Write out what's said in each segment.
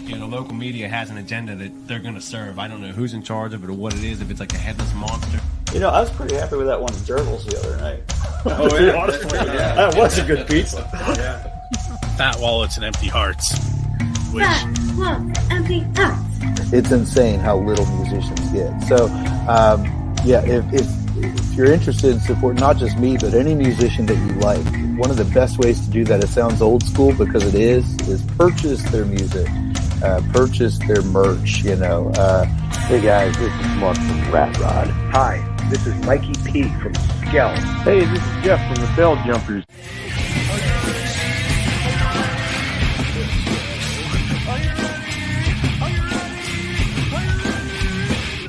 You know, the local media has an agenda that they're going to serve. I don't know who's in charge of it or what it is, if it's like a headless monster. You know, I was pretty happy with that one Gerbils the other night. Oh, yeah. Honestly, yeah. That was a good pizza. Yeah. Fat wallets and empty hearts. Fat wallets, empty hearts. It's insane how little musicians get. So, yeah, if you're interested in support, not just me, but any musician that you like, one of the best ways to do that, it sounds old school because it is purchase their music, purchase their merch, you know. Hey guys, this is Mark from Rat Rod. Hi, this is Mikey P from Skell. Hey, this is Jeff from the Bell Jumpers.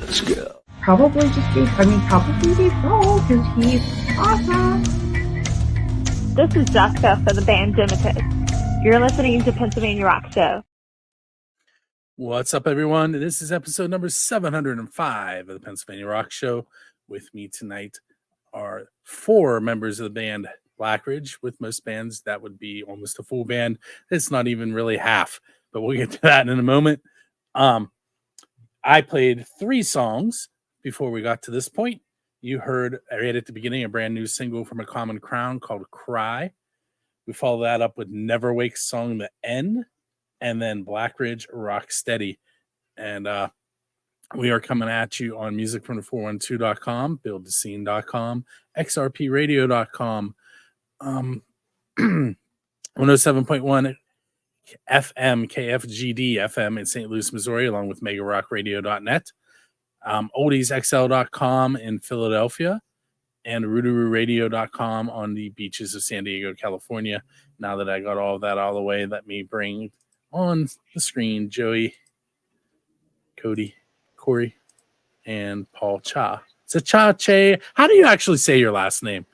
Let's go. Probably be Paul, because he's awesome. This is Jessica for the band Dimitus. You're listening to Pennsylvania Rock Show. What's up, everyone? This is episode number 705 of the Pennsylvania Rock Show. With me tonight are 4 members of the band Blackridge. With most bands, that would be almost a full band. It's not even really half, but we'll get to that in a moment. I played 3 songs before we got to this point. You heard right at the beginning a brand new single from A Common Crown called Cry. We follow that up with Neverwake's song The N, and then Blackridge Rock Steady. And we are coming at you on musicfrom412.com, buildthescene.com, xrpradio.com, 107.1 FM, KFGD FM in St. Louis, Missouri, along with megarockradio.net, oldiesxl.com in Philadelphia, and rootaroораdio.com on the beaches of San Diego, California. Now that I got all of that out of the way, let me bring on the screen Joey, Cody, Corey, and Paul Cha. It's a Cha-Che. How do you actually say your last name?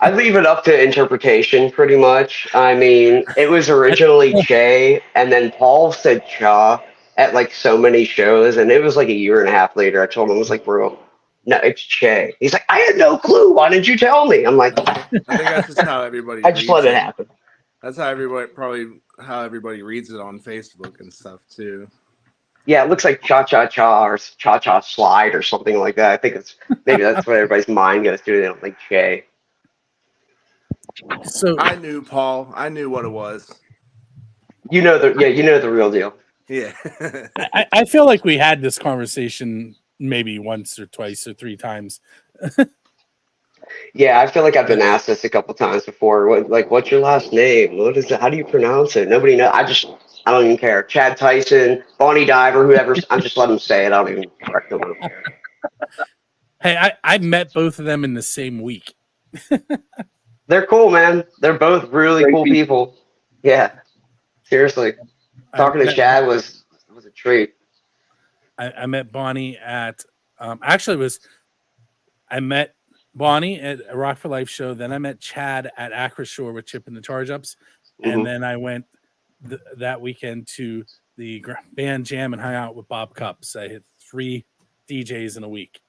I leave it up to interpretation, pretty much. I mean, it was originally Che, and then Paul said Cha at like so many shows, and it was like a year and a half later. I told him, I was like, bro, no, it's Che. He's like, I had no clue. Why didn't you tell me? I'm like, I think that's just how everybody. I just let it happen. That's how everybody reads it on Facebook and stuff too. Yeah, it looks like Cha Cha Cha or Cha Cha Slide or something like that. I think it's maybe that's what everybody's mind goes to. They don't think Che. So I knew Paul. I knew what it was. You know the real deal. Yeah. I feel like we had this conversation maybe once or twice or 3 times. Yeah, I feel like I've been asked this a couple times before. What's your last name? What is it? How do you pronounce it? Nobody knows. I don't even care. Chad Tyson, Bonnie Diver, whoever. I'm just letting them say it. I don't even correct them. I don't care. Hey, I met both of them in the same week. They're cool, man. They're both really cool people. Yeah, seriously. Talking to Chad was a treat. I met Bonnie at I met Bonnie at a Rock for Life show. Then I met Chad at Acroshore with Chip and the Charge Ups, and then I went that weekend to the band jam and hung out with Bob Cups. I hit 3 DJs in a week.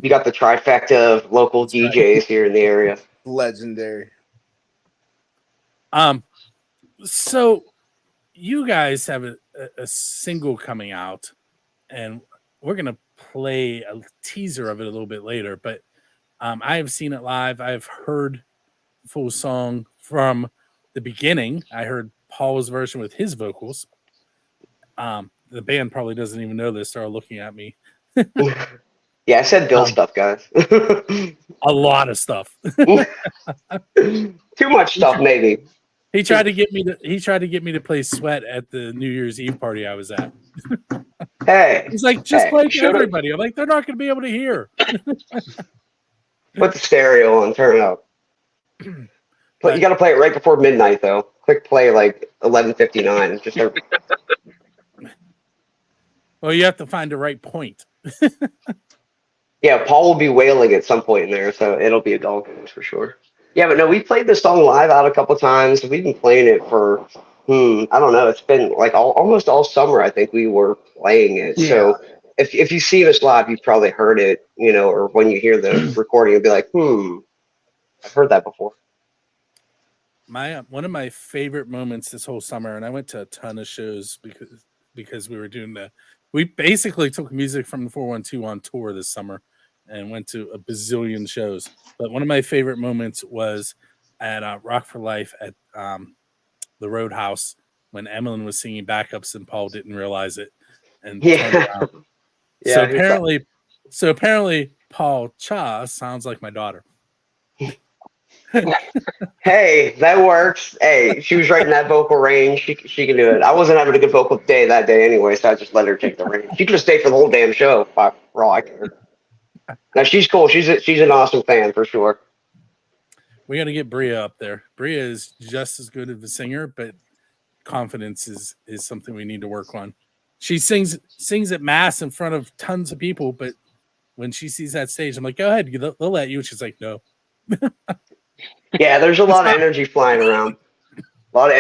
You got the trifecta of local DJs here in the area. Legendary. So you guys have a single coming out, and we're gonna play a teaser of it a little bit later, but I have seen it live. I've heard the full song from the beginning. I heard Paul's version with his vocals. The band probably doesn't even know this. They're all looking at me. Yeah, I said Bill stuff, guys. A lot of stuff. Too much stuff, maybe. He tried to get me to play Sweat at the New Year's Eve party I was at. Hey. He's like, play to everybody. I'm like, they're not going to be able to hear. Put the stereo on, turn it up. But you got to play it right before midnight, though. Quick play, like 11:59. Just well, you have to find the right point. Yeah, Paul will be wailing at some point in there, so it'll be a dog goose for sure. Yeah, but no, we played this song live out a couple times. We've been playing it for, I don't know. It's been like almost all summer, I think we were playing it. Yeah. So if you see us live, you've probably heard it, or when you hear the recording, you'll be like, I've heard that before. One of my favorite moments this whole summer, and I went to a ton of shows because we basically took music from the 412 on tour this summer and went to a bazillion shows. But one of my favorite moments was at Rock for Life at the Roadhouse when Emily was singing backups and Paul didn't realize it. And turned around. So apparently Paul Cha sounds like my daughter. Hey, that works. Hey, she was right in that vocal range. She can do it. I wasn't having a good vocal day that day anyway, so I just let her take the range. She could have stayed for the whole damn show for all I care. Now she's cool. She's an awesome fan for sure. We got to get Bria up there. Bria is just as good of a singer, but confidence is something we need to work on. She sings at mass in front of tons of people, but when she sees that stage, I'm like, go ahead, they'll let you. She's like, no. Yeah, there's a lot of energy flying around. But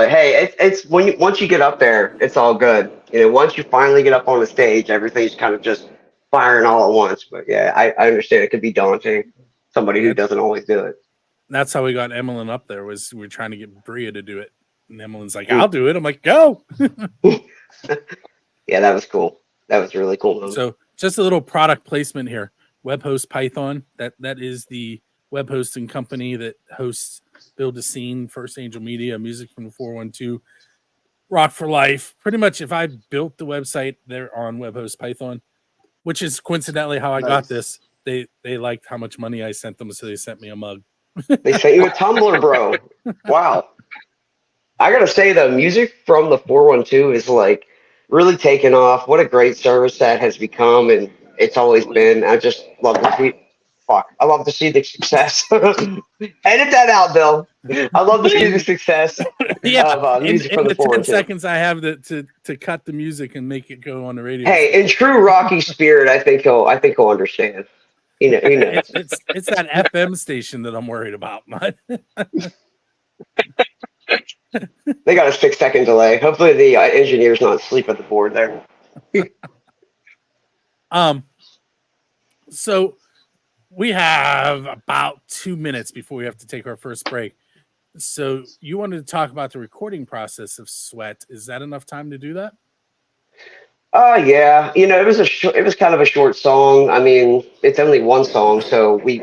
hey, it's once you get up there, it's all good. Once you finally get up on the stage, everything's kind of just firing all at once. But yeah, I understand it could be daunting. Somebody who doesn't always do it. That's how we got Emmeline up there. Was we were trying to get Bria to do it, and Emmeline's like, "I'll do it." I'm like, "Go!" Yeah, that was cool. That was really cool. So, just a little product placement here. WebHost Python. That is the web hosting company that hosts Build a Scene, First Angel Media, Music from the 412, Rock for Life. Pretty much, if I built the website, they're on WebHost Python, which is coincidentally how I got this. They liked how much money I sent them, so they sent me a mug. They sent you a tumbler, bro. Wow. I gotta say, the music from the 412 is like really taken off. What a great service that has become, and it's always been. I just love to see. I love to see the success. Edit that out, Bill. I love to see the success. Yeah, music in from the 10 412. seconds I have to cut the music and make it go on the radio. Hey, in true Rocky spirit, I think he'll understand. He knows. It's that FM station that I'm worried about. They got a 6-second delay. Hopefully, the engineer's not asleep at the board there. So we have about 2 minutes before we have to take our first break. So you wanted to talk about the recording process of Sweat. Is that enough time to do that? Yeah. It was kind of a short song. I mean, it's only one song, so we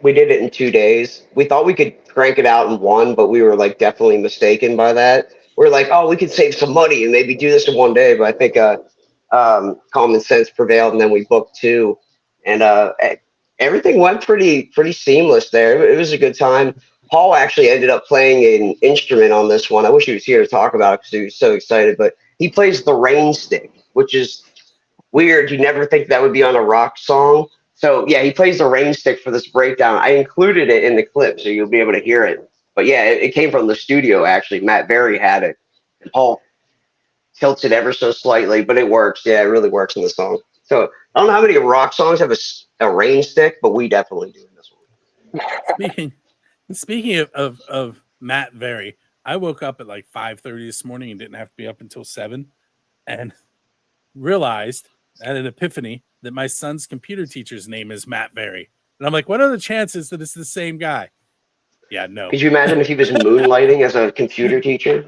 did it in 2 days. We thought we could crank it out in one, but we were like definitely mistaken by that. We're like, oh, we could save some money and maybe do this in one day. But I think common sense prevailed, and then we booked 2, and everything went pretty seamless there. It was a good time. Paul actually ended up playing an instrument on this one. I wish he was here to talk about it because he was so excited. But he plays the rain stick, which is weird. You never think that would be on a rock song. So yeah, he plays the rain stick for this breakdown. I included it in the clip, so you'll be able to hear it. But yeah, it came from the studio, actually. Matt Berry had it. And Paul tilts it ever so slightly, but it works. Yeah, it really works in the song. So I don't know how many rock songs have a rain stick, but we definitely do in this one. Speaking of Matt Berry, I woke up at like 5:30 this morning and didn't have to be up until 7, and realized at an epiphany that my son's computer teacher's name is Matt Berry. And I'm like, what are the chances that it's the same guy? Yeah, no. Could you imagine if he was moonlighting as a computer teacher?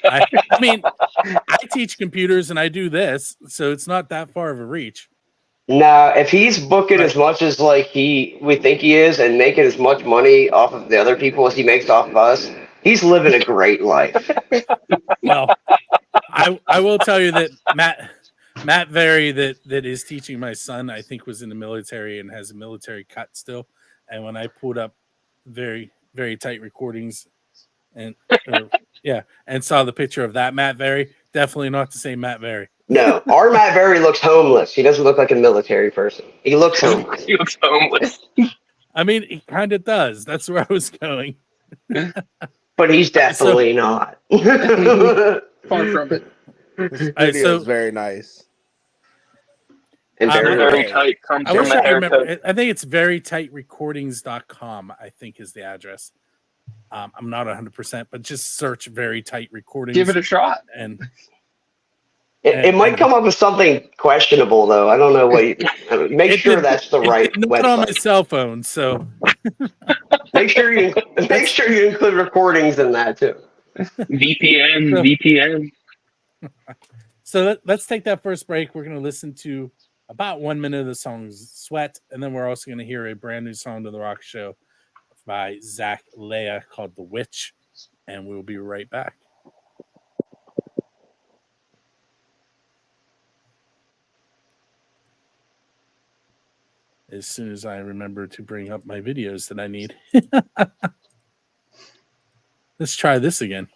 I mean, I teach computers and I do this, so it's not that far of a reach. No, if he's booking as much as we think he is and making as much money off of the other people as he makes off of us, he's living a great life. Well, I will tell you that Matt Berry that is teaching my son, I think, was in the military and has a military cut still. And when I pulled up very, very tight recordings and saw the picture of that Matt Berry, definitely not the same Matt Berry. No, our Matt Berry looks homeless. He doesn't look like a military person. He looks homeless. He looks homeless. I mean, he kind of does. That's where I was going. But he's definitely not. Far from it. The studio is very nice. And very tight. I wish I remember. I think it's verytightrecordings.com, I think is the address. I'm not 100%, but just search Very Tight Recordings. Give it a shot. And it might come up with something questionable, though. I don't know what. Make sure that's the right website. website. On my cell phone, so make sure you include recordings in that too. VPN. So let's take that first break. We're going to listen to about 1 minute of the song Sweat, and then we're also going to hear a brand new song to the Rock Show by Zach Leah called The Witch, and we'll be right back. As soon as I remember to bring up my videos that I need. Let's try this again.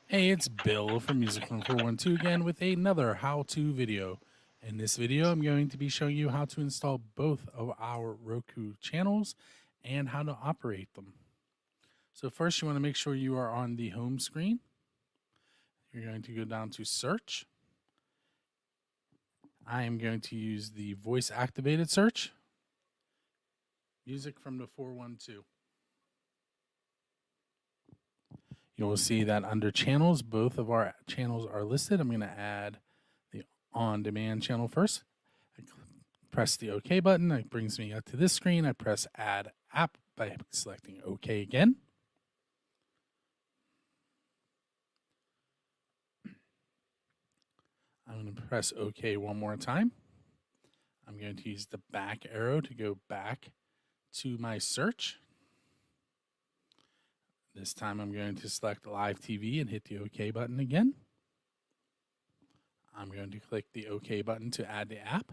Hey, it's Bill from Music from 412 again with another how-to video. In this video, I'm going to be showing you how to install both of our Roku channels and how to operate them. So first, you want to make sure you are on the home screen. You're going to go down to search. I am going to use the voice-activated search. Music from the 412. You'll see that under channels, both of our channels are listed. I'm going to add the on-demand channel first. I press the OK button. That brings me up to this screen. I press Add App by selecting OK again. I'm going to press OK one more time. I'm going to use the back arrow to go back to my search. This time I'm going to select Live TV and hit the OK button again. I'm going to click the OK button to add the app.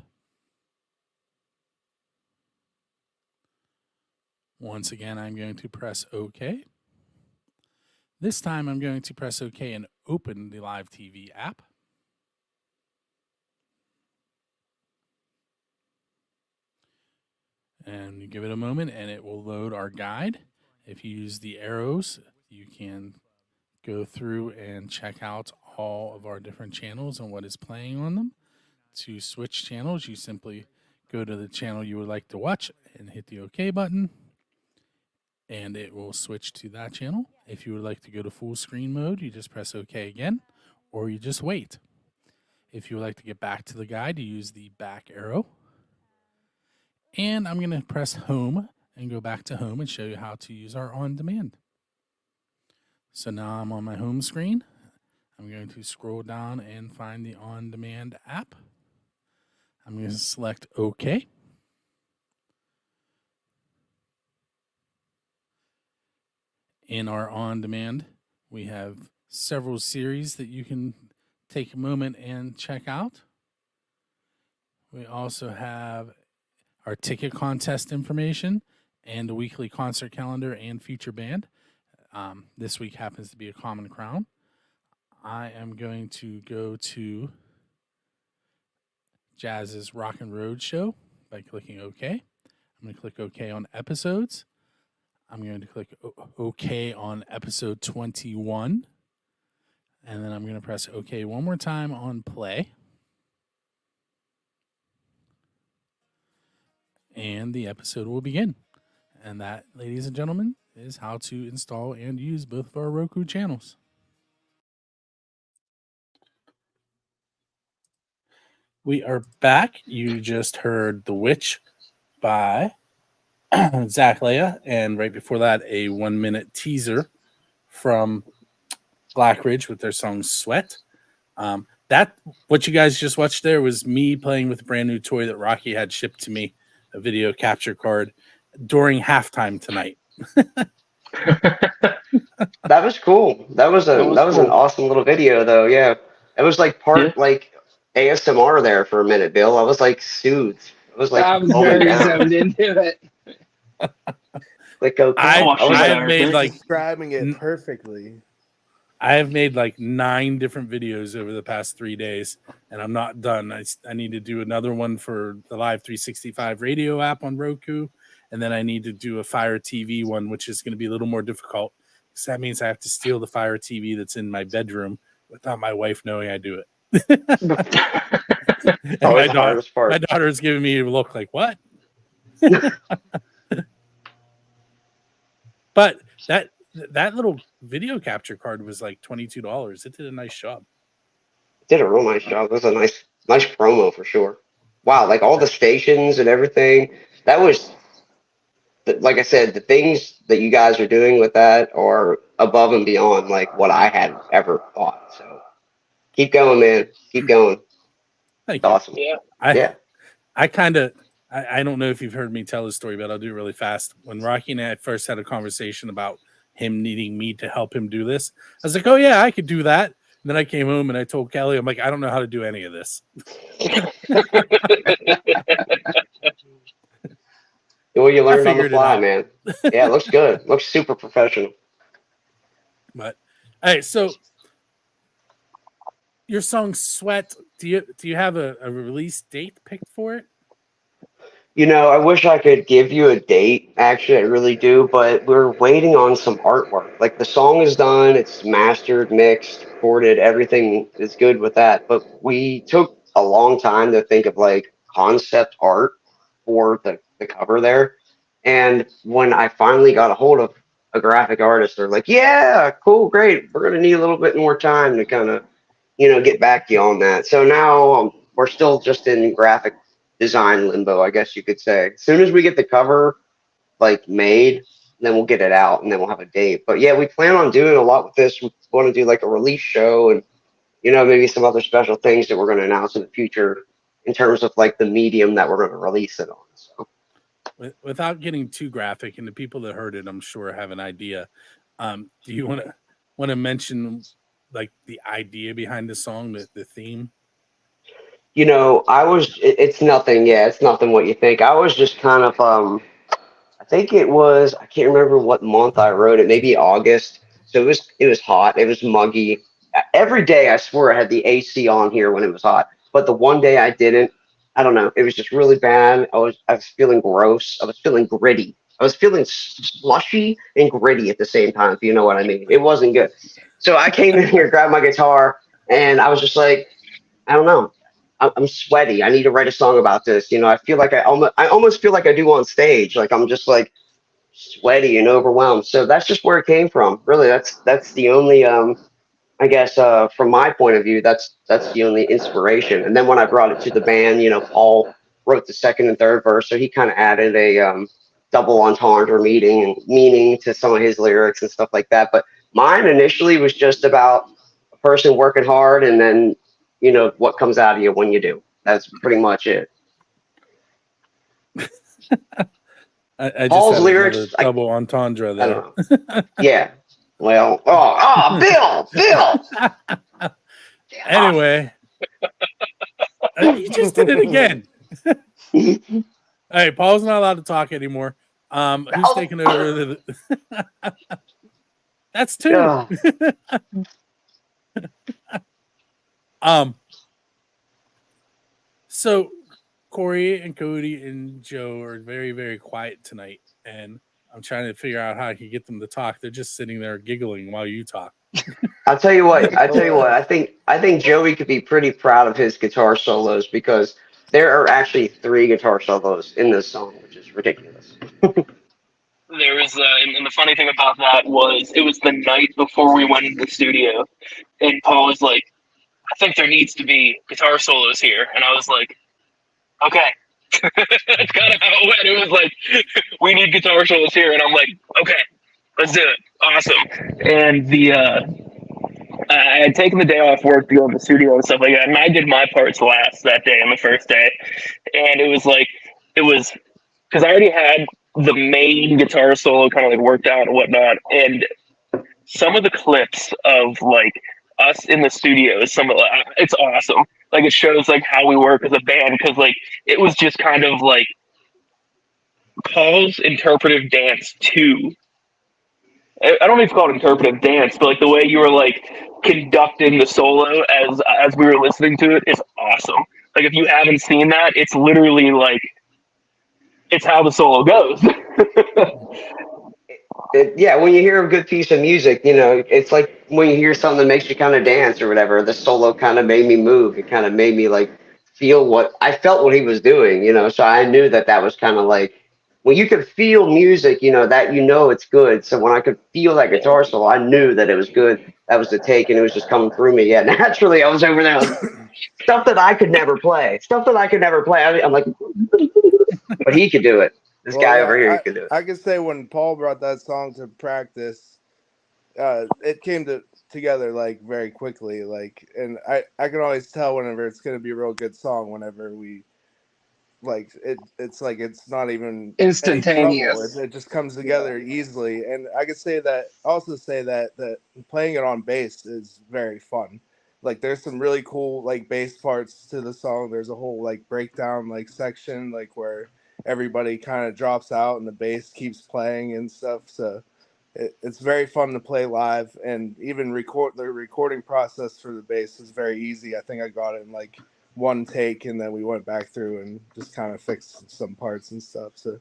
Once again, I'm going to press OK. This time I'm going to press OK and open the Live TV app. And you give it a moment and it will load our guide. If you use the arrows, you can go through and check out all of our different channels and what is playing on them. To switch channels, you simply go to the channel you would like to watch and hit the OK button, and it will switch to that channel. If you would like to go to full screen mode, you just press OK again, or you just wait. If you would like to get back to the guide, you use the back arrow. And I'm going to press home and go back to home and show you how to use our on-demand. So now I'm on my home screen. I'm going to scroll down and find the on-demand app. I'm going to select OK. In our on-demand, we have several series that you can take a moment and check out. We also have our ticket contest information and a weekly concert calendar and feature band. This week happens to be a Common Crown. I am going to go to Jazz's Rock and Road Show by clicking OK. I'm going to click OK on episodes. I'm going to click OK on episode 21. And then I'm going to press OK one more time on play. And the episode will begin. And that, ladies and gentlemen, is how to install and use both of our Roku channels. We are back. You just heard The Witch by Zach Leah, and right before that, a 1 minute teaser from Blackridge with their song Sweat. That, what you guys just watched there, was me playing with a brand new toy that Rocky had shipped to me, a video capture card, during halftime tonight. That was cool. That was an awesome little video, though. Yeah, it was like like ASMR there for a minute, Bill. I was like soothed. I was like, I was very zoned into it. Like, okay. I have made like describing it perfectly. I have made like 9 different videos over the past 3 days, and I'm not done. I need to do another one for the Live 365 radio app on Roku, and then I need to do a Fire TV one, which is going to be a little more difficult, because that means I have to steal the Fire TV that's in my bedroom without my wife knowing I do it. My daughter is giving me a look like, what? But that little video capture card was like $22. It did a nice job. Did a real nice job. It was a nice promo for sure. Wow, like all the stations and everything. That was like I said, the things that you guys are doing with that are above and beyond like what I had ever thought. So keep going, man. Keep going. Thank It's awesome. Yeah. I don't know if you've heard me tell this story, but I'll do it really fast. When Rocky and I first had a conversation about him needing me to help him do this, I was like, oh yeah, I could do that. And then I came home and I told Kelly, I'm like, I don't know how to do any of this. Well, you learn on the figured it fly, out. man. Yeah, it looks good. Looks super professional. But hey, so your song "Sweat." Do you have a release date picked for it? You know, I wish I could give you a date. Actually, I really do, but we're waiting on some artwork. Like the song is done, it's mastered, mixed, recorded, everything is good with that. But we took a long time to think of like concept art for the cover there. And when I finally got a hold of a graphic artist, they're like, yeah, cool, great. We're going to need a little bit more time to kind of, get back to you on that. So now we're still just in graphic design limbo, I guess you could say. As soon as we get the cover like made, then we'll get it out and then we'll have a date. But yeah, we plan on doing a lot with this. We want to do like a release show and maybe some other special things that we're going to announce in the future in terms of like the medium that we're going to release it on. So without getting too graphic, and the people that heard it, I'm sure have an idea. Do you want to mention like the idea behind the song, the theme? It's nothing. Yeah, it's nothing what you think. I was just kind of, I think it was, I can't remember what month I wrote it, maybe August. So it was hot. It was muggy. Every day, I swear I had the AC on here when it was hot. But the one day I didn't, I don't know. It was just really bad. I was feeling gross. I was feeling gritty. I was feeling slushy and gritty at the same time, if you know what I mean. It wasn't good. So I came in here, grabbed my guitar, and I was just like, I don't know. I'm sweaty. I need to write a song about this. I feel like I almost feel like I do on stage. Like I'm just like sweaty and overwhelmed. So that's just where it came from. Really, that's the only I guess from my point of view, that's the only inspiration. And then when I brought it to the band, Paul wrote the second and third verse, so he kind of added a double entendre meaning to some of his lyrics and stuff like that. But mine initially was just about a person working hard and then what comes out of you when you do. That's pretty much it. I just Paul's lyrics, double entendre there. I don't know. Yeah. Well, Bill. Anyway, you just did it again. Hey, Paul's not allowed to talk anymore. Who's taking over? That's two. So Corey and Cody and Joe are very, very quiet tonight, and I'm trying to figure out how I can get them to talk. They're just sitting there giggling while you talk. I'll tell you what. I think Joey could be pretty proud of his guitar solos because there are actually 3 guitar solos in this song, which is ridiculous. There was, and the funny thing about that was it was the night before we went into the studio, and Paul was like, I think there needs to be guitar solos here. And I was like, okay. That's kind of how it went. It was like, we need guitar solos here. And I'm like, okay, let's do it. Awesome. And I had taken the day off work to go to the studio and stuff like that. And I did my parts last that day on the first day. And it was because I already had the main guitar solo kind of like worked out and whatnot. And some of the clips of like us in the studio is it's awesome. Like it shows like how we work as a band because like it was just kind of like Paul's interpretive dance too. I don't know if you call it interpretive dance, but like the way you were like conducting the solo as we were listening to it is awesome. Like if you haven't seen that, it's literally like it's how the solo goes. Yeah, when you hear a good piece of music, it's like when you hear something that makes you kind of dance or whatever. The solo kind of made me move. It kind of made me like feel what he was doing, so I knew that was kind of like when you could feel music, that it's good. So when I could feel that guitar solo, I knew that it was good. That was the take, and it was just coming through me. Yeah, naturally, I was over there like, stuff that I could never play. I'm like, but he could do it. This guy over here can do it. I can say when Paul brought that song to practice, it came together like very quickly. Like, and I can always tell whenever it's going to be a real good song. Whenever we like it, it's like it's not even Instantaneous. It just comes together easily. And I could say that that playing it on bass is very fun. Like there's some really cool like bass parts to the song. There's a whole like breakdown like section like where everybody kind of drops out and the bass keeps playing and stuff. So it's very fun to play live, and even the recording process for the bass is very easy. I think I got it in like one take, and then we went back through and just kind of fixed some parts and stuff. So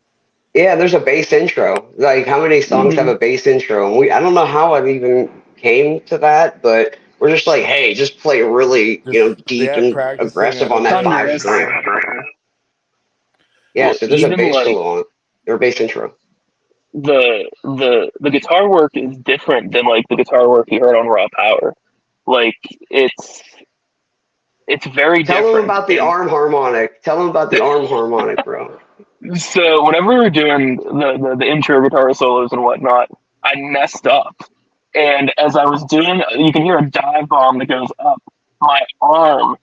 yeah, there's a bass intro. Like how many songs have a bass intro? And I don't know how it even came to that, but we're just like, hey, just play really deep and aggressive on that 5 string. Yeah, so there's a bass solo on it, or bass intro. The guitar work is different than like the guitar work you heard on Raw Power. Like it's very different. Tell him about the arm harmonic. Tell him about the arm harmonic, bro. So whenever we were doing the intro guitar solos and whatnot, I messed up. And as I was doing, you can hear a dive bomb that goes up. My arm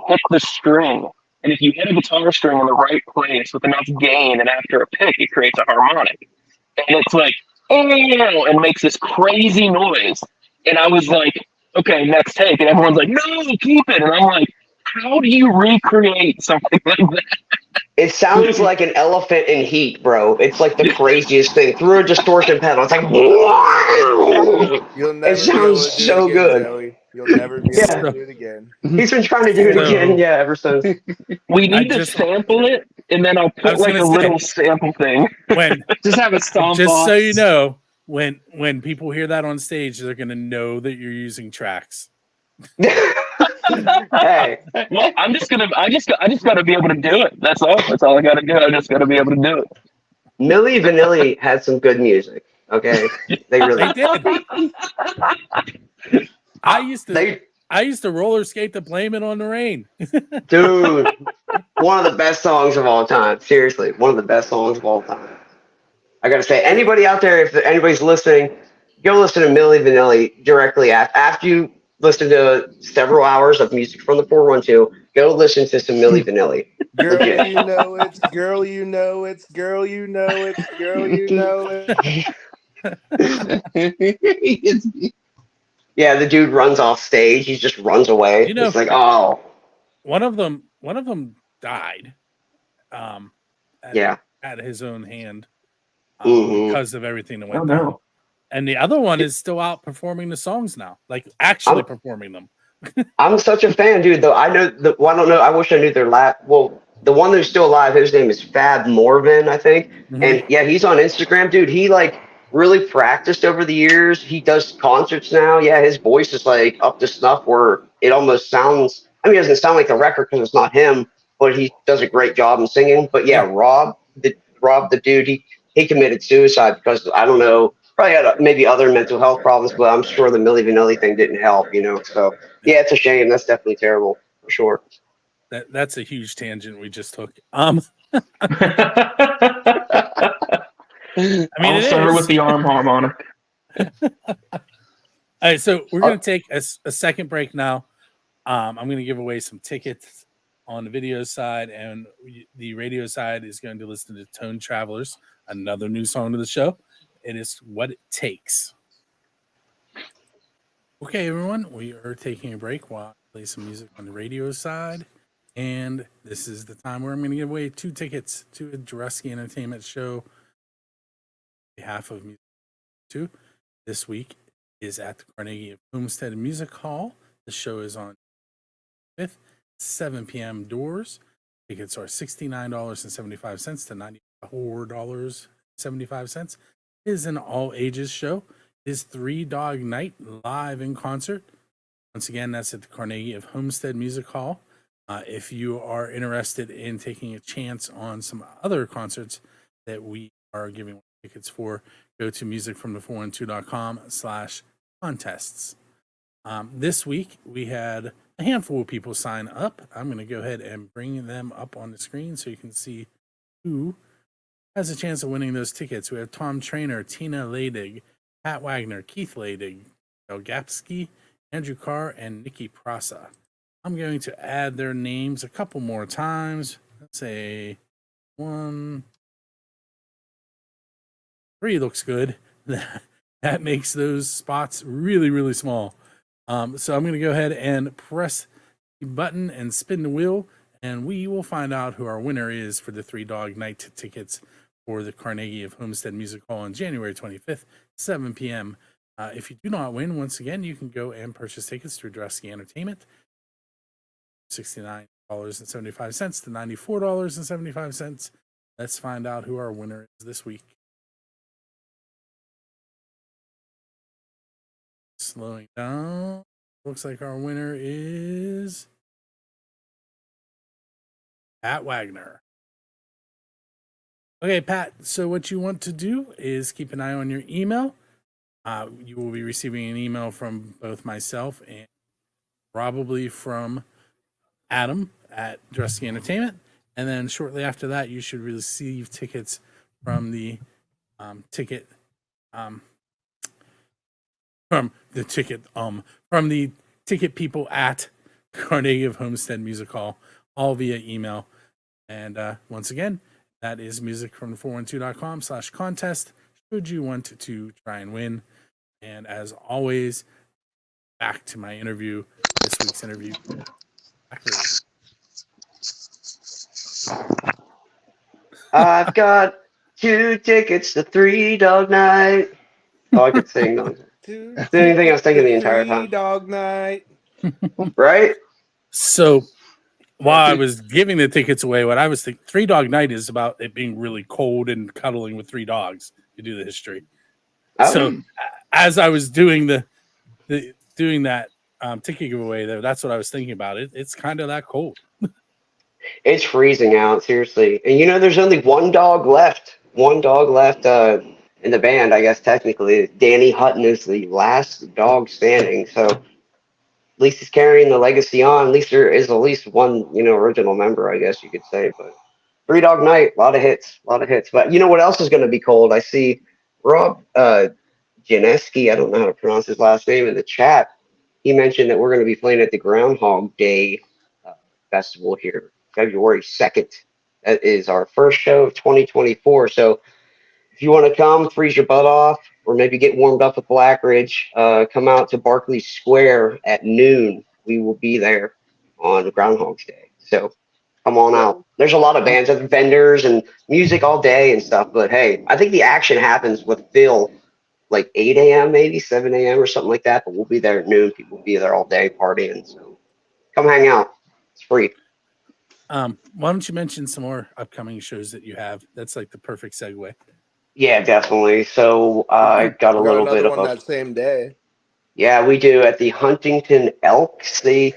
hit the string. And if you hit a guitar string in the right place with enough gain and after a pick, it creates a harmonic. And it's like, oh, and makes this crazy noise. And I was like, okay, next take. And everyone's like, no, keep it. And I'm like, how do you recreate something like that? It sounds like an elephant in heat, bro. It's like the craziest thing. Through a distortion pedal, it's like, it sounds so good. Joey. You'll never be able to do it again. He's been trying to do it again, ever since. We need to sample it, and then I'll put like a little sample thing. Just have a stomp Just box. so you know, when people hear that on stage, they're gonna know that you're using tracks. Hey, well, I just gotta be able to do it. That's all. That's all I gotta do. I just gotta be able to do it. Milli Vanilli had some good music. Okay, they really did. I used to roller skate to Blame It on the Rain. Dude, one of the best songs of all time. Seriously, one of the best songs of all time. I gotta say, anybody out there, if anybody's listening, go listen to Milli Vanilli directly after you listen to several hours of music from the 412. Go listen to some Milli Vanilli. Girl, you know it's girl, you know it's girl, you know it's girl, you know it. Yeah, the dude runs off stage. He just runs away. It's like, oh. One of them died. At his own hand because of everything that went down. And the other one is still out performing the songs now, like actually performing them. I'm such a fan, dude. Though I know I don't know. I wish I knew their Well, the one that's still alive, his name is Fab Morvan, I think. And yeah, he's on Instagram, dude. He like really practiced over the years. He does concerts now. Yeah, his voice is like up to snuff where it almost sounds. I mean, it doesn't sound like the record because it's not him, but he does a great job in singing. But yeah, Rob, the dude, he committed suicide because I don't know. Probably had maybe other mental health problems, but I'm sure the Milli Vanilli thing didn't help, So yeah, it's a shame. That's definitely terrible for sure. That's a huge tangent we just took. I mean, I'll start with the arm harmonic. All right, so we're going to take a second break now. I'm going to give away some tickets on the video side, and the radio side is going to listen to Tone Travelers, another new song to the show. It is What It Takes. Okay, everyone, we are taking a break while I play some music on the radio side. And this is the time where I'm going to give away 2 tickets to a Jureski Entertainment show. On behalf of Music 2, this week is at the Carnegie of Homestead Music Hall. The show is on 5th, 7 p.m. doors. Tickets are $69.75 to $94.75. It is an all ages show. It is 3 Dog Night live in concert. Once again, that's at the Carnegie of Homestead Music Hall. If you are interested in taking a chance on some other concerts that we are giving tickets for, go to musicfromthe412.com/contests. This week, we had a handful of people sign up. I'm going to go ahead and bring them up on the screen so you can see who has a chance of winning those tickets. We have Tom Trainer, Tina Leydig, Pat Wagner, Keith Leydig, Bill Gapsky, Andrew Carr, and Nikki Prasa. I'm going to add their names a couple more times. Let's say 1, 3 looks good. That makes those spots really, really small. So I'm going to go ahead and press the button and spin the wheel, and we will find out who our winner is for the 3-dog night tickets for the Carnegie of Homestead Music Hall on January 25th, 7 p.m. If you do not win, once again, you can go and purchase tickets through Dresky Entertainment. $69.75 to $94.75. Let's find out who our winner is this week. Slowing down. Looks like our winner is Pat Wagner. Okay, Pat. So what you want to do is keep an eye on your email. You will be receiving an email from both myself and probably from Adam at Dresky Entertainment. And then shortly after that, you should receive tickets from the ticket people at Carnegie of Homestead Music Hall, all via email. And once again, that is musicfrom412.com/contest should you want to try and win. And as always, back to my interview, this week's interview. I've got 2 tickets to 3-dog night. Oh, I could sing those. That's the only thing I was thinking the entire time. 3-dog night. Right? So while I was giving the tickets away, what I was thinking, 3-dog night is about it being really cold and cuddling with 3 dogs to do the history. Oh. So as I was doing doing that ticket giveaway, that's what I was thinking about. It's kind of that cold. It's freezing out, seriously. And there's only 1 dog left. 1 dog left in the band, I guess, technically. Danny Hutton is the last dog standing. So at least he's carrying the legacy on. At least there is at least 1, original member, I guess you could say. But 3-dog night, a lot of hits. But you know what else is going to be cold? I see Rob Janeski, I don't know how to pronounce his last name, in the chat. He mentioned that we're going to be playing at the Groundhog Day festival here, February 2nd. That is our first show of 2024. So if you want to come, freeze your butt off, or maybe get warmed up with Blackridge, come out to Barclay Square at noon. We will be there on Groundhog's Day. So come on out. There's a lot of bands and vendors and music all day and stuff. But hey, I think the action happens with Phil like 8 a.m., maybe 7 a.m. or something like that. But we'll be there at noon. People will be there all day partying. So come hang out. It's free. Why don't you mention some more upcoming shows that you have? That's like the perfect segue. Yeah, definitely. So I got a little bit of that same day. Yeah, we do at the Huntington Elks. They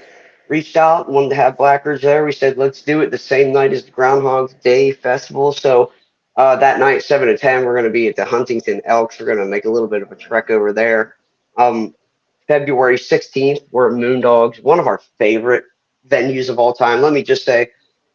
reached out, wanted to have Blackridge there. We said, let's do it the same night as the Groundhog's Day Festival. So that night, 7 to 10, we're going to be at the Huntington Elks. We're going to make a little bit of a trek over there. February 16th, we're at Moondogs, one of our favorite venues of all time. Let me just say,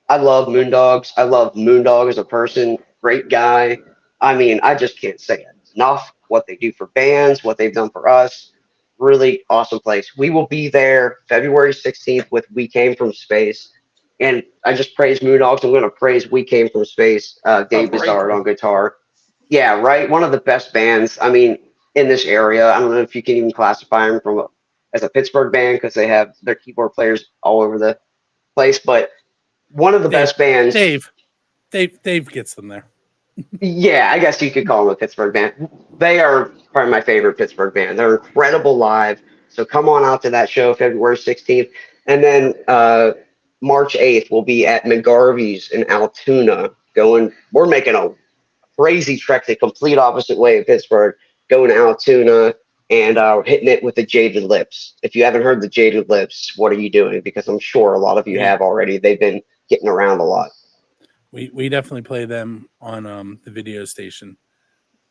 I love Moondogs. I love Moondog as a person. Great guy. I mean, I just can't say it enough. What they do for bands, what they've done for us. Really awesome place. We will be there February 16th with We Came From Space. And I just praise Moondogs. I'm going to praise We Came From Space. Dave Bizarre on guitar. Yeah, right. One of the best bands, I mean, in this area. I don't know if you can even classify them as a Pittsburgh band because they have their keyboard players all over the place. But one of the best bands. Dave gets them there. Yeah, I guess you could call them a Pittsburgh band. They are probably my favorite Pittsburgh band. They're incredible live. So come on out to that show February 16th. And then March 8th, we'll be at McGarvey's in Altoona. We're making a crazy trek the complete opposite way of Pittsburgh, going to Altoona and hitting it with the Jaded Lips. If you haven't heard the Jaded Lips, what are you doing? Because I'm sure a lot of you have already. They've been getting around a lot. We definitely play them on the video station.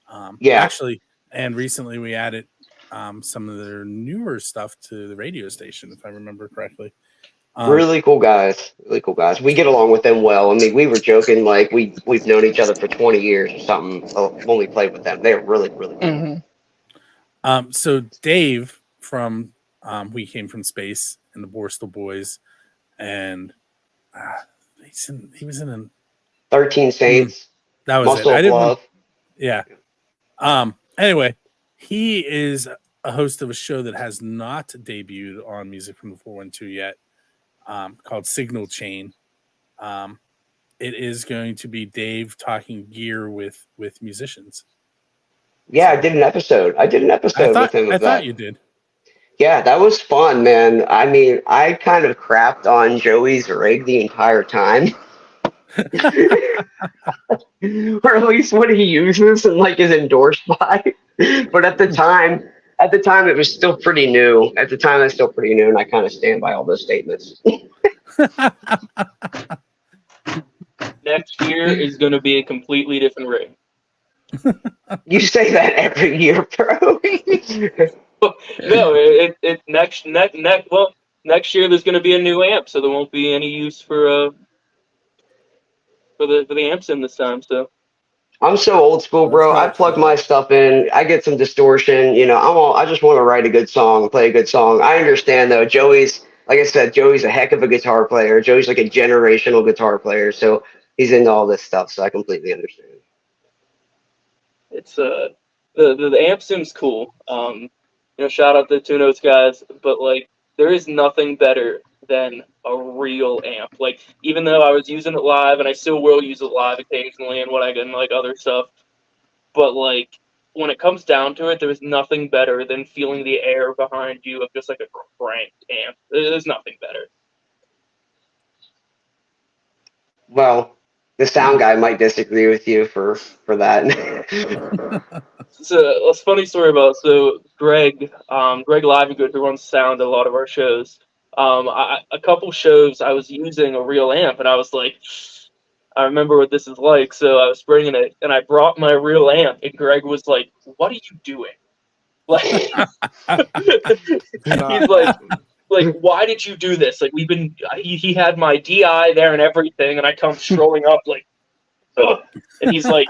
Actually, and recently we added some of their newer stuff to the radio station, if I remember correctly. Really cool guys. Really cool guys. We get along with them well. I mean, we were joking like we've known each other for 20 years or something when we played with them. They're really, really cool. So Dave from We Came From Space and the Borstal Boys, and he was in an 13 Saints. That was Muscle it. I didn't Love. Yeah. Anyway, he is a host of a show that has not debuted on Music from the 412 yet, called Signal Chain. It is going to be Dave talking gear with musicians. Yeah, I did an episode. with him of that. I thought you did. Yeah, that was fun, man. I mean, I kind of crapped on Joey's rig the entire time. Or at least what he uses and like is endorsed by. But at the time it was still pretty new. And I kind of stand by all those statements. Next year is going to be a completely different rig. You say that every year, bro. No, next year there's going to be a new amp, so there won't be any use for the amps in this time. So I'm so old school, bro. I plug my stuff in. I get some distortion. You know, I just want to write a good song, play a good song. I understand though. Like I said, Joey's a heck of a guitar player. Joey's like a generational guitar player, so he's into all this stuff. So I completely understand. it's the amp sim's cool. Shout out to the Two Notes guys, but like there is nothing better than a real amp. Like even though I was using it live, and I still will use it live occasionally, and when I get in like other stuff, but like when it comes down to it, there's nothing better than feeling the air behind you of just like a cranked amp. There's nothing better. Well, the sound guy might disagree with you for that. So a funny story about Greg Livengood, who runs sound at a lot of our shows. A couple shows I was using a real amp, and I was like, I remember what this is like. So I was bringing it, and I brought my real amp, and Greg was like, "What are you doing?" Like, he's like, why did you do this? Like, he had my DI there and everything, and I come strolling up like, ugh. And he's like,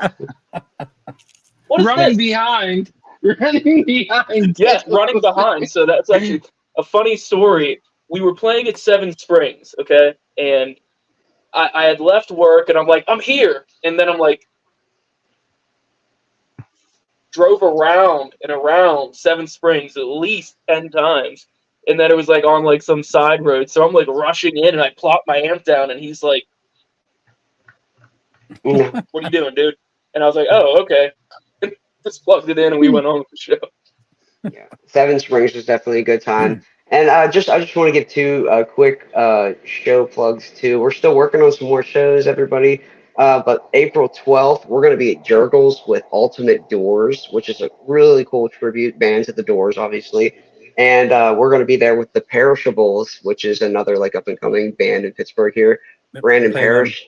what is running this? behind. Yes, running behind. So that's actually a funny story. We were playing at Seven Springs, okay? And I had left work, and I'm like, I'm here. And then I'm like, drove around and around Seven Springs at least 10 times. And then it was like on like some side road. So I'm like rushing in, and I plop my amp down, and he's like, "What are you doing, dude?" And I was like, "Oh, okay." Just plugged it in, and we went on with the show. Yeah, Seven Springs was definitely a good time. And I just want to give two quick show plugs too. We're still working on some more shows, everybody. But April 12th, we're going to be at Jurgles with Ultimate Doors, which is a really cool tribute band to the Doors, obviously. And we're going to be there with the Perishables, which is another like up and coming band in Pittsburgh here. Brandon Parrish.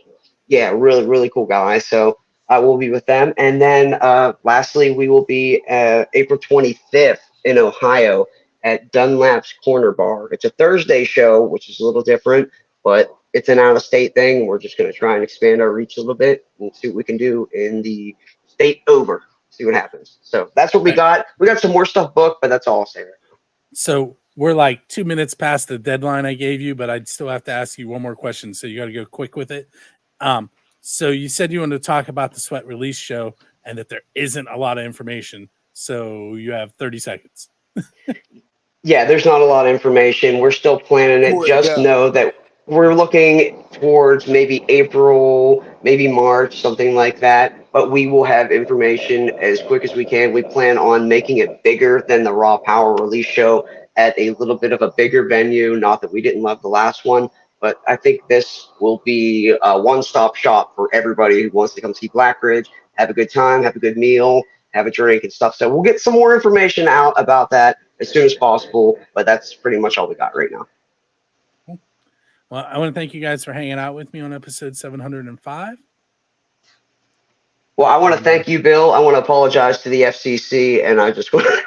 Yeah, really, really cool guy. So we'll be with them. And then lastly, we will be April 25th in Ohio at Dunlap's Corner Bar. It's a Thursday show, which is a little different, but it's an out-of-state thing. We're just going to try and expand our reach a little bit and see what we can do in the state over. See what happens. So that's what we got. We got some more stuff booked, but that's all I'll say right now. So we're like 2 minutes past the deadline I gave you, but I'd still have to ask you one more question. So you got to go quick with it. So you said you wanted to talk about the Sweat Release show and that there isn't a lot of information. So you have 30 seconds. Yeah, there's not a lot of information. We're still planning it. Just know that we're looking towards maybe April, maybe March, something like that. But we will have information as quick as we can. We plan on making it bigger than the Raw Power Release show at a little bit of a bigger venue. Not that we didn't love the last one, but I think this will be a one-stop shop for everybody who wants to come see Blackridge, have a good time, have a good meal, have a drink and stuff. So we'll get some more information out about that as soon as possible, but that's pretty much all we got right now. Well, I want to thank you guys for hanging out with me on episode 705. Well, I want to thank you, Bill. I want to apologize to the FCC, and I just want to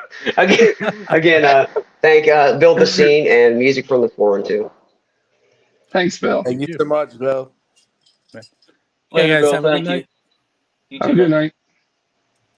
again thank Bill Basine and Music from the 412. Thanks, Bill. Thank you so much, Bill. Hey Later, guys, Bill. have a good Thank you. night. You Have a too, good man. night.